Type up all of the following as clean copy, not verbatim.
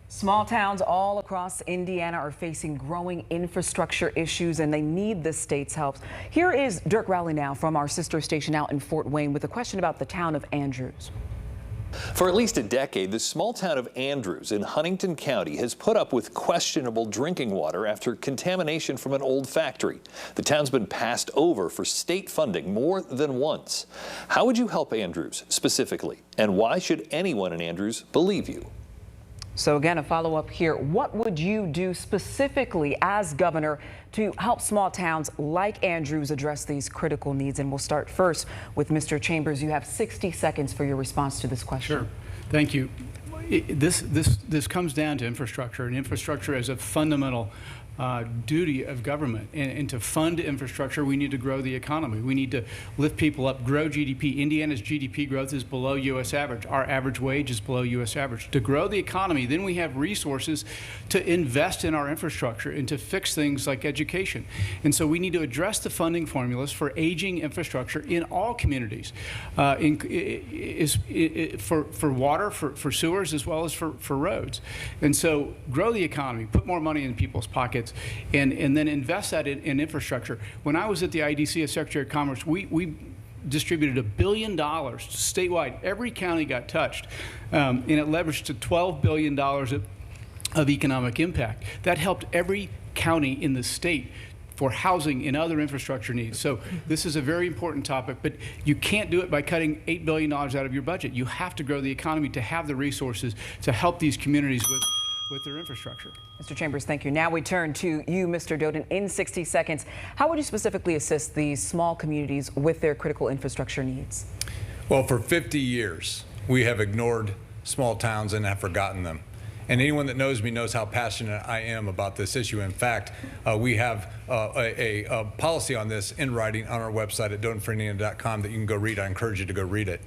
Small towns all across Indiana are facing growing infrastructure issues, and they need the state's help. Here is Dirk Rowley now from our sister station out in Fort Wayne with a question about the town of Andrews. For at least a decade, the small town of Andrews in Huntington County has put up with questionable drinking water after contamination from an old factory. The town's been passed over for state funding more than once. How would you help Andrews specifically? And why should anyone in Andrews believe you? So again, a follow-up here. What would you do specifically as governor to help small towns like Andrews address these critical needs? And we'll start first with Mr. Chambers. You have 60 seconds for your response to this question. Sure. Thank you. This comes down to infrastructure, and infrastructure is a fundamental duty of government. And to fund infrastructure, we need to grow the economy. We need to lift people up, grow GDP. Indiana's GDP growth is below U.S. average. Our average wage is below U.S. average. To grow the economy, then we have resources to invest in our infrastructure and to fix things like education. And so we need to address the funding formulas for aging infrastructure in all communities, for water, for sewers, as well as for roads. And so grow the economy, put more money in people's pockets, and then invest that in infrastructure. When I was at the IDC as Secretary of Commerce, we distributed $1 billion statewide. Every county got touched, and it leveraged to $12 billion of economic impact. That helped every county in the state for housing and other infrastructure needs. So this is a very important topic, but you can't do it by cutting $8 billion out of your budget. You have to grow the economy to have the resources to help these communities with their infrastructure. Mr. Chambers, thank you. Now we turn to you, Mr. Doden. In 60 seconds, how would you specifically assist these small communities with their critical infrastructure needs? Well, for 50 years, we have ignored small towns and have forgotten them. And anyone that knows me knows how passionate I am about this issue. In fact, we have a policy on this in writing on our website at dodenforindiana.com that you can go read. I encourage you to go read it.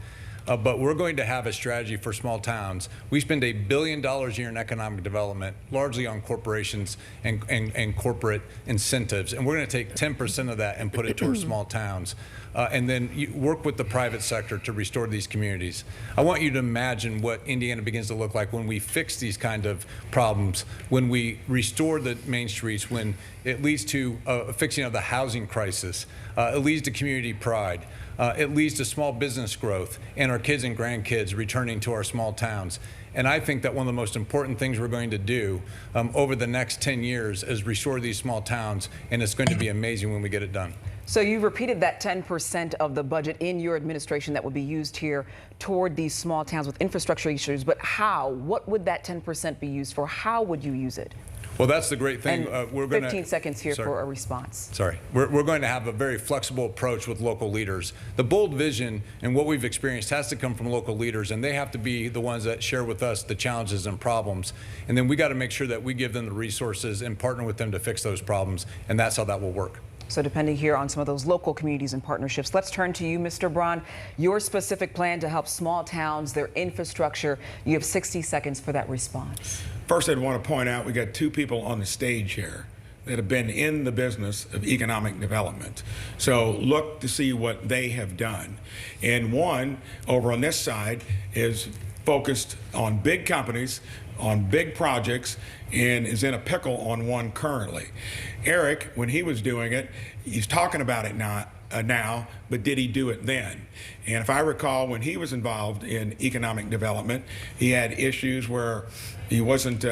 But we're going to have a strategy for small towns. We spend $1 billion a year in economic development, largely on corporations and corporate incentives. And we're going to take 10% of that and put it towards small towns. And then work with the private sector to restore these communities. I want you to imagine what Indiana begins to look like when we fix these kind of problems, when we restore the main streets, when it leads to a fixing of the housing crisis, it leads to community pride. It leads to small business growth and our kids and grandkids returning to our small towns. And I think that one of the most important things we're going to do over the next 10 years is restore these small towns, and it's going to be amazing when we get it done. So you repeated that 10% of the budget in your administration that would be used here toward these small towns with infrastructure issues, but how? What would that 10% be used for? How would you use it? Well, that's the great thing. We're 15 seconds here for a response. Sorry. We're going to have a very flexible approach with local leaders. The bold vision and what we've experienced has to come from local leaders, and they have to be the ones that share with us the challenges and problems. And then we got to make sure that we give them the resources and partner with them to fix those problems, and that's how that will work. So depending here on some of those local communities and partnerships, let's turn to you, Mr. Braun. Your specific plan to help small towns, their infrastructure. You have 60 seconds for that response. First, I'd want to point out we got two people on the stage here that have been in the business of economic development. So look to see what they have done. And one over on this side is focused on big companies, on big projects, and is in a pickle on one currently. Eric, when he was doing it, he's talking about it now, but did he do it then? And if I recall, when he was involved in economic development, he had issues where he wasn't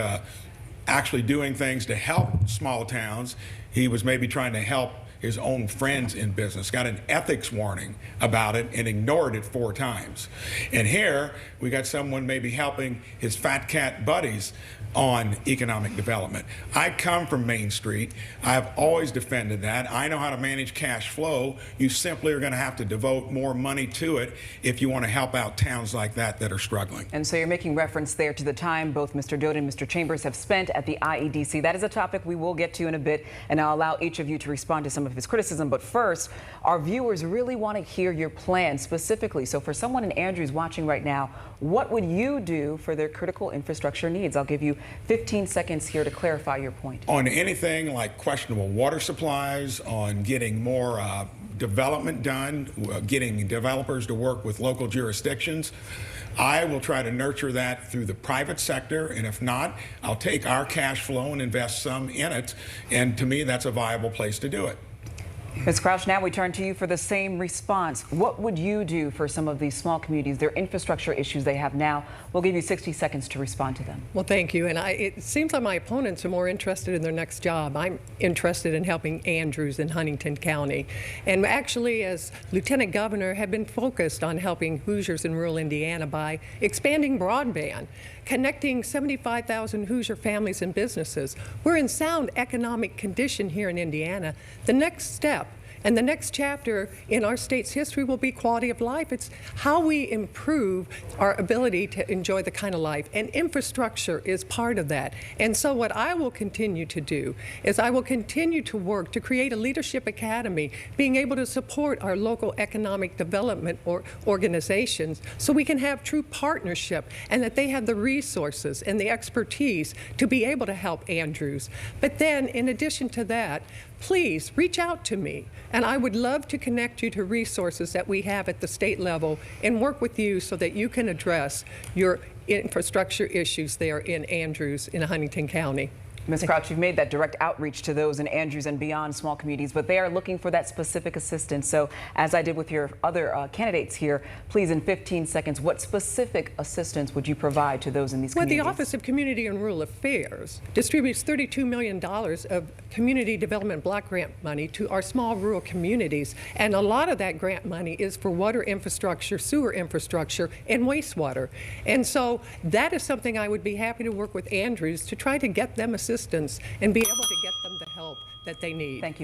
actually doing things to help small towns. He was maybe trying to help his own friends in business, got an ethics warning about it and ignored it 4 times. And here we got someone maybe helping his fat cat buddies on economic development. I come from Main Street. I've always defended that. I know how to manage cash flow. You simply are going to have to devote more money to it if you want to help out towns like that are struggling. And so you're making reference there to the time both Mr. Doden and Mr. Chambers have spent at the IEDC. That is a topic we will get to in a bit, and I'll allow each of you to respond to some of his criticism. But first, our viewers really want to hear your plan specifically. So for someone in Andrews watching right now, what would you do for their critical infrastructure needs? I'll give you 15 seconds here to clarify your point. On anything like questionable water supplies, on getting more development done, getting developers to work with local jurisdictions, I will try to nurture that through the private sector, and if not, I'll take our cash flow and invest some in it, and to me, that's a viable place to do it. Ms. Crouch, now we turn to you for the same response. What would you do for some of these small communities, their infrastructure issues they have now? We'll give you 60 seconds to respond to them. Well, thank you. And it seems like my opponents are more interested in their next job. I'm interested in helping Andrews in Huntington County. And actually, as Lieutenant Governor, have been focused on helping Hoosiers in rural Indiana by expanding broadband, connecting 75,000 Hoosier families and businesses. We're in sound economic condition here in Indiana. The next step and the next chapter in our state's history will be quality of life. It's how we improve our ability to enjoy the kind of life, and infrastructure is part of that. And so what I will continue to do is I will continue to work to create a leadership academy, being able to support our local economic development organizations so we can have true partnership and that they have the resources and the expertise to be able to help Andrews. But then, in addition to that, please reach out to me, and I would love to connect you to resources that we have at the state level and work with you so that you can address your infrastructure issues there in Andrews in Huntington County. Ms. Crouch, you've made that direct outreach to those in Andrews and beyond small communities, but they are looking for that specific assistance. So as I did with your other candidates here, please, in 15 seconds, what specific assistance would you provide to those in these communities? Well, the Office of Community and Rural Affairs distributes $32 million of community development block grant money to our small rural communities. And a lot of that grant money is for water infrastructure, sewer infrastructure, and wastewater. And so that is something I would be happy to work with Andrews to try to get them assistance and be able to get them the help that they need. Thank you.